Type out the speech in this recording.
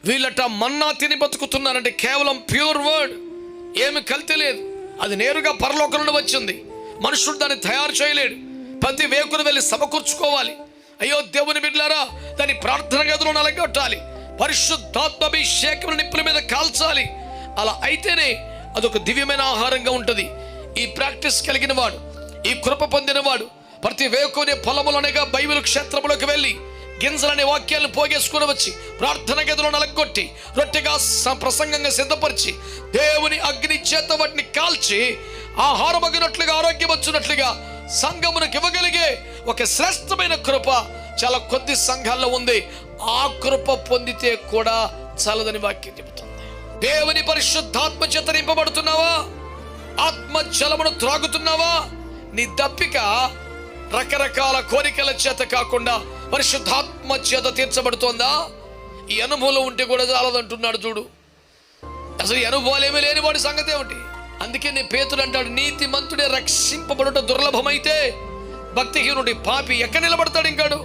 వీళ్ళట మన్నా తిని బతుకుతున్నారంటే కేవలం pure word, ఏమి కల్తీ లేదు. అది నేరుగా పరలోకం నుండి వచ్చింది. మనుషుడు దాన్ని తయారు చేయలేడు. ప్రతి వేకును వెళ్ళి సమకూర్చుకోవాలి. అయ్యో దేవుని బిడ్డలారా, దాన్ని ప్రార్థన గదిలో నలగొట్టాలి. పరిశుద్ధాత్మాభిషేకం నిప్పుల మీద కాల్చాలి. అలా అయితేనే అదొక దివ్యమైన ఆహారంగా ఉంటుంది. ఈ ప్రాక్టీస్ కలిగిన వాడు, ఈ కృప పొందిన వాడు ప్రతి వేకునే పొలములనగా బైబిల్ క్షేత్రములకు వెళ్ళి గింజలనే వాక్యాలను పోగేసుకుని వచ్చి ప్రార్థన గదిలో నలగొట్టి రొట్టెగా ప్రసంగంగా సిద్ధపరిచి దేవుని అగ్ని చేత వాటిని కాల్చి ఆహారమగినట్లుగా ఆరోగ్యం వచ్చినట్లుగా సంఘమునకు ఇవ్వగలిగే ఒక శ్రేష్టమైన కృప చాలా కొద్ది సంఘాల్లో ఉంది. ఆ కృప పొందితే కూడా చాలదని వాక్యం చెబుతుంది. దేవుని పరిశుద్ధాత్మ చేత నింపబడుతున్నావా? ఆత్మ జలమును త్రాగుతున్నావా? నీ దప్పిక రకరకాల కోరికల చేత కాకుండా పరిశుద్ధాత్మ చేత తీర్చబడుతోందా? ఈ అనుభవం ఉంటే కూడా చాలదంటున్నాడు. చూడు, అసలు ఈ అనుభవాలు ఏమీ లేని వాడి సంగతి ఏమిటి? అందుకే నీ పేతుడు అంటాడు, నీతిమంతుడే రక్షింపబడుట దుర్లభమైతే భక్తిహీనుడి పాపి ఎక్కడ నిలబడతాడు? ఇంకాడు